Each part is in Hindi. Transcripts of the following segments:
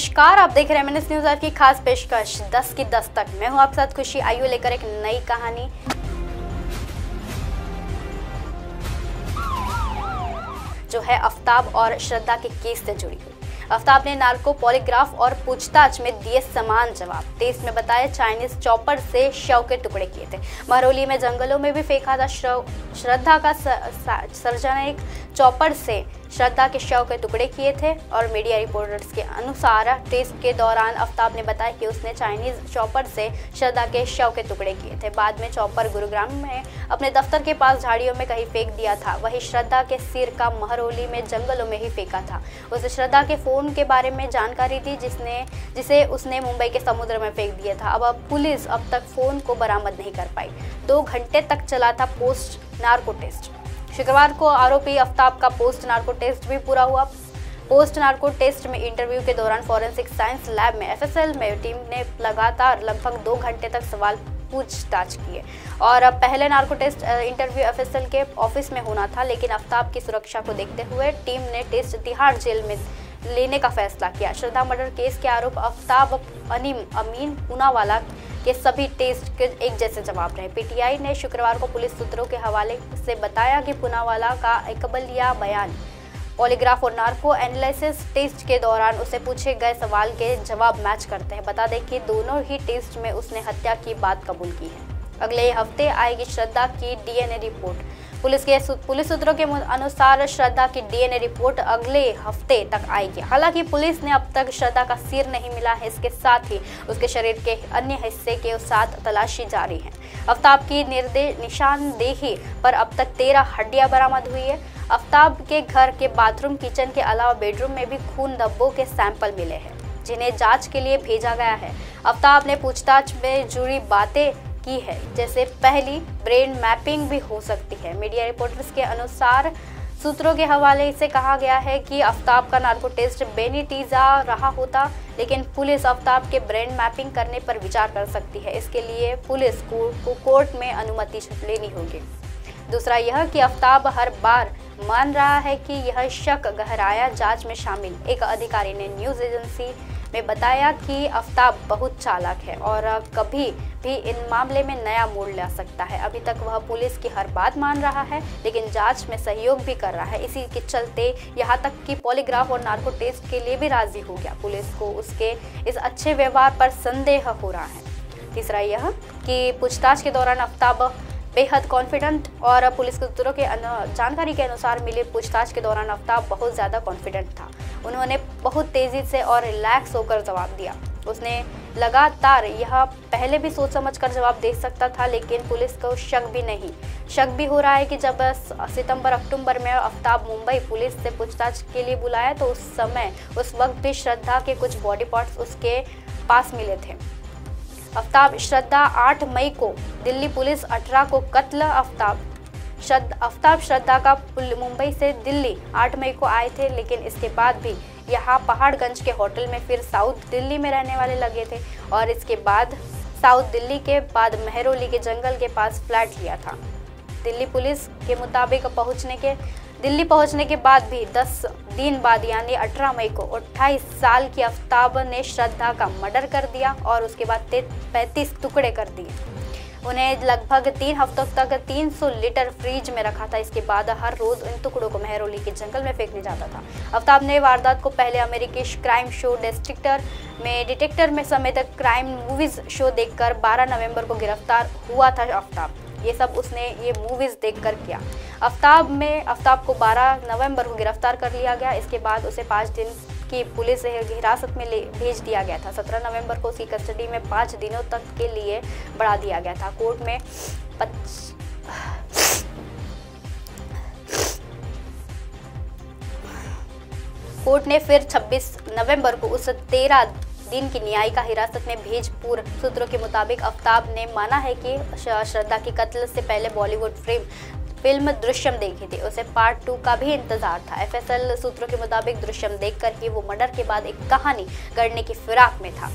नमस्कार, आप देख रहे हैं MNS न्यूज़ की खास पेशकश 10 की दस्तक। मैं हूं आप साथ खुशी। आइए लेकर एक नई कहानी। जो है आफ्ताब और श्रद्धा के केस से जुड़ी हुई। आफ्ताब ने नार्को पॉलीग्राफ और पूछताछ में दिए समान जवाब। टेस्ट में बताया चाइनीज चॉपर से शव के टुकड़े किए थे। महरौली में जंगलों में भी फेंका था श्रद्धा का सार्वजनिक चॉपर से श्रद्धा के शव के टुकड़े किए थे। और मीडिया रिपोर्टर्स के अनुसार टेस्ट के दौरान आफ्ताब ने बताया कि उसने चाइनीज चॉपर से श्रद्धा के शव के टुकड़े किए थे। बाद में चॉपर गुरुग्राम में अपने दफ्तर के पास झाड़ियों में कहीं फेंक दिया था। वहीं श्रद्धा के सिर का महरौली में जंगलों में ही फेंका था। उसे श्रद्धा के फोन के बारे में जानकारी थी जिसे उसने मुंबई के समुद्र में फेंक दिया था। अब पुलिस अब तक फोन को बरामद नहीं कर पाई। 2 घंटे तक चला था पोस्ट नार्को टेस्ट। शुक्रवार को आरोपी आफ्ताब का पोस्ट नार्को टेस्ट भी पूरा हुआ। पोस्ट नार्को टेस्ट में इंटरव्यू के दौरान फॉरेंसिक साइंस लैब में FSL में टीम ने लगातार लगभग 2 घंटे तक सवाल पूछताछ किए। और पहले नार्को टेस्ट इंटरव्यू FSL के ऑफिस में होना था, लेकिन आफ्ताब की सुरक्षा को देखते हुए टीम ने टेस्ट तिहाड़ जेल में लेने का फैसला किया। श्रद्धा मर्डर केस के आरोप आफ्ताब अमीन पूनावाला के सभी टेस्ट के एक जैसे जवाब रहे। PTI ने शुक्रवार को पुलिस सूत्रों के हवाले से बताया कि पूनावाला का इकबालिया बयान पॉलीग्राफ और नार्को एनालिसिस टेस्ट के दौरान उसे पूछे गए सवाल के जवाब मैच करते हैं। बता दें कि दोनों ही टेस्ट में उसने हत्या की बात कबूल की है। अगले हफ्ते आएगी श्रद्धा की DNA रिपोर्ट। पुलिस सूत्रों के अनुसार श्रद्धा की DNA रिपोर्ट अगले हफ्ते तक आएगी। हालांकि पुलिस ने अब तक श्रद्धा का सिर नहीं मिला है। इसके साथ ही उसके शरीर के अन्य हिस्से के साथ तलाशी जारी है। आफ्ताब की निशानदेही पर अब तक 13 हड्डियां बरामद हुई है। आफ्ताब के घर के बाथरूम, किचन के अलावा बेडरूम में भी खून धब्बों के सैंपल मिले हैं, जिन्हें जांच के लिए भेजा गया है। आफ्ताब ने पूछताछ में जुड़ी बातें की है, जैसे पहली ब्रेन मैपिंग भी हो सकती है। मीडिया रिपोर्टर्स के अनुसार सूत्रों के हवाले से कहा गया है कि आफ्ताब का नार्को टेस्ट बेनिटीजा रहा होता, लेकिन पुलिस आफ्ताब के ब्रेन मैपिंग करने पर विचार कर सकती है। इसके लिए पुलिस को कोर्ट में अनुमति लेनी होगी। दूसरा यह कि आफ्ताब हर बार मान रहा है कि यह शक गहराया जांच में शामिल। एक अधिकारी ने न्यूज़ एजेंसी में बताया कि आफ्ताब बहुत चालाक है और कभी भी इन मामले में नया मोड़ ला सकता है। अभी तक वह पुलिस की हर बात मान रहा है, लेकिन जांच में सहयोग भी कर रहा है। इसी के चलते यहाँ तक कि पॉलीग्राफ और नार्को टेस्ट के लिए भी राजी हो गया। पुलिस को उसके इस अच्छे व्यवहार पर संदेह हो रहा है। तीसरा यह कि पूछताछ के दौरान आफ्ताब बेहद कॉन्फिडेंट और पुलिस के सूत्रों के जानकारी के अनुसार मिली पूछताछ के दौरान आफ्ताब बहुत ज़्यादा कॉन्फिडेंट था। उन्होंने बहुत तेज़ी से और रिलैक्स होकर जवाब दिया। उसने लगातार यह पहले भी सोच समझ कर जवाब दे सकता था, लेकिन पुलिस को शक भी हो रहा है कि जब सितंबर-अक्टूबर में आफ्ताब मुंबई पुलिस से पूछताछ के लिए बुलाया तो उस वक्त भी श्रद्धा के कुछ बॉडी पार्ट्स उसके पास मिले थे। आफ्ताब श्रद्धा 8 मई को दिल्ली पुलिस 18 को कत्ल। आफ्ताब श्रद्धा का मुंबई से दिल्ली 8 मई को आए थे, लेकिन इसके बाद भी यहाँ पहाड़गंज के होटल में फिर साउथ दिल्ली में रहने वाले लगे थे और इसके बाद साउथ दिल्ली के बाद महरौली के जंगल के पास फ्लैट लिया था। दिल्ली पुलिस के मुताबिक दिल्ली पहुंचने के बाद भी 10 दिन बाद यानी 18 मई को 28 साल की आफ्ताब ने श्रद्धा का मर्डर कर दिया और उसके बाद 35 टुकड़े कर दिए। उन्हें लगभग 3 हफ्तों तक 300 लीटर फ्रिज में रखा था। इसके बाद हर रोज इन टुकड़ों को महरौली के जंगल में फेंकने जाता था। आफ्ताब ने वारदात को पहले अमेरिकी क्राइम शो डिटेक्टर में समेत क्राइम मूवीज शो देखकर 12 नवंबर को गिरफ्तार हुआ था। आफ्ताब ये सब उसने ये मूवीज देखकर किया। आफ्ताब को 12 नवंबर को गिरफ्तार कर लिया गया। इसके बाद उसे 5 दिन की पुलिस हिरासत में भेज दिया गया था। 17 नवंबर को उसकी कस्टडी में 5 दिनों तक के लिए बढ़ा दिया गया था। कोर्ट ने फिर 26 नवंबर को उस 13 दिन की न्यायिक हिरासत में भेज। पूर्व सूत्रों के मुताबिक आफ्ताब ने माना है कि श्रद्धा की कत्ल से पहले बॉलीवुड फिल्म दृश्यम देखी थी। उसे पार्ट 2 का भी इंतजार था। FSL सूत्रों के मुताबिक दृश्यम देखकर ही वो मर्डर के बाद एक कहानी गढ़ने की फिराक में था।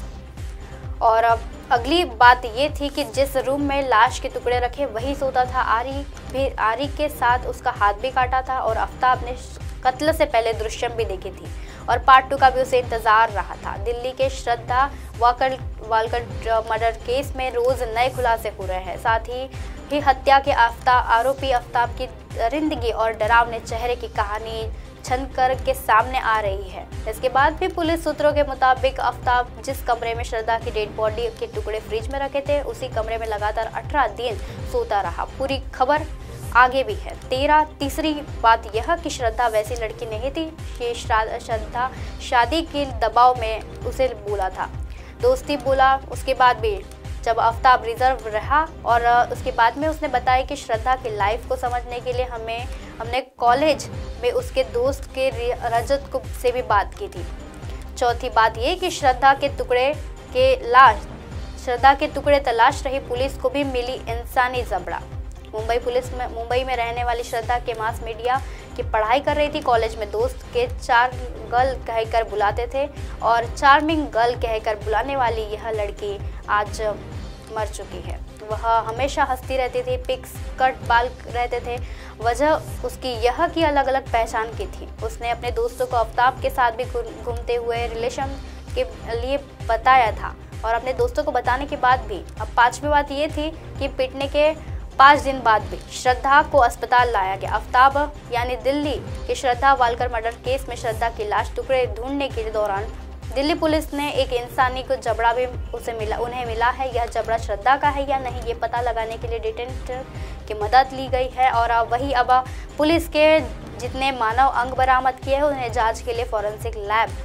और अगली बात ये थी कि जिस रूम में लाश के टुकड़े रखे वही सोता था। आरी के साथ उसका हाथ भी काटा था और आफ्ताब ने कत्ल से पहले दृश्यम भी देखी थी और पार्ट 2 का भी उसे इंतजार रहा था। दिल्ली के श्रद्धा वालकर मर्डर केस में रोज नए खुलासे हो रहे हैं। साथ ही हत्या के आरोपी आफ्ताब की दरिंदगी और डरावने चेहरे की कहानी छनकर के सामने आ रही है। इसके बाद भी पुलिस सूत्रों के मुताबिक आफ्ताब जिस कमरे में श्रद्धा की डेड बॉडी के टुकड़े फ्रिज में रखे थे, उसी कमरे में लगातार 18 दिन सोता रहा। पूरी खबर आगे भी है। तीसरी बात यह कि श्रद्धा वैसी लड़की नहीं थी कि श्रद्धा शादी के दबाव में उसे बोला था, दोस्ती बोला। उसके बाद भी जब आफ्ताब रिजर्व रहा और उसके बाद में उसने बताया कि श्रद्धा की लाइफ को समझने के लिए हमने कॉलेज में उसके दोस्त के रजत को से भी बात की थी। चौथी बात ये कि श्रद्धा के टुकड़े तलाश रही पुलिस को भी मिली इंसानी जबड़ा। मुंबई में रहने वाली श्रद्धा के मास मीडिया की पढ़ाई कर रही थी। कॉलेज में दोस्त के गर्ल कहकर बुलाते थे और चार्मिंग गर्ल कहकर बुलाने वाली यह लड़की आज मर चुकी है। वह हमेशा हंसती रहती थी, पिक्स कट बाल रहते थे। वजह उसकी यह कि अलग अलग पहचान की थी। उसने अपने दोस्तों को आफ्ताब के साथ भी घूमते हुए रिलेशन के लिए बताया था और अपने दोस्तों को बताने के बाद भी। अब पांचवी बात ये थी कि पिटने के 5 दिन बाद भी श्रद्धा को अस्पताल लाया गया। आफ्ताब यानी दिल्ली के श्रद्धा वालकर मर्डर केस में श्रद्धा की लाश टुकड़े ढूंढने के दौरान दिल्ली पुलिस ने एक इंसानी को जबड़ा भी उन्हें मिला है। यह जबड़ा श्रद्धा का है या नहीं, ये पता लगाने के लिए डिटेक्टिव की मदद ली गई है और अब पुलिस के जितने मानव अंग बरामद किए हैं उन्हें जांच के लिए फॉरेंसिक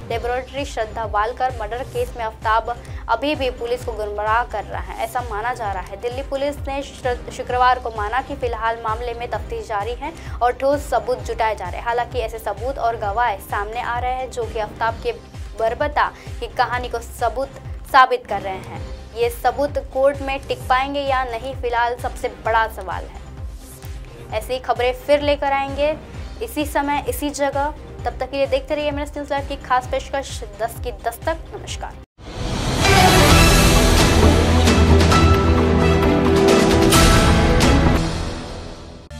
लेबोरेटरी श्रद्धा वालकर मर्डर केस में आफ्ताब अभी भी पुलिस को गुमराह कर रहा है, ऐसा माना जा रहा है। दिल्ली पुलिस ने शुक्रवार को माना कि फिलहाल मामले में तफ्तीश जारी है और ठोस सबूत जुटाए जा रहे हैं। हालांकि ऐसे सबूत और गवाह सामने आ रहे हैं जो कि आफ्ताब के बर्बरता की कहानी को साबित कर रहे हैं। ये सबूत कोर्ट में टिक पाएंगे या नहीं, फिलहाल सबसे बड़ा सवाल है। ऐसी खबरें फिर लेकर आएंगे इसी समय इसी जगह। तब तक के लिए देखते रहिए एमएनएस न्यूज़ लाइव की खास पेशकश 10 की दस्तक। नमस्कार।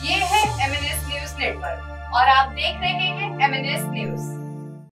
ये है एमएनएस न्यूज़ नेटवर्क और आप देख रहे हैं एमएनएस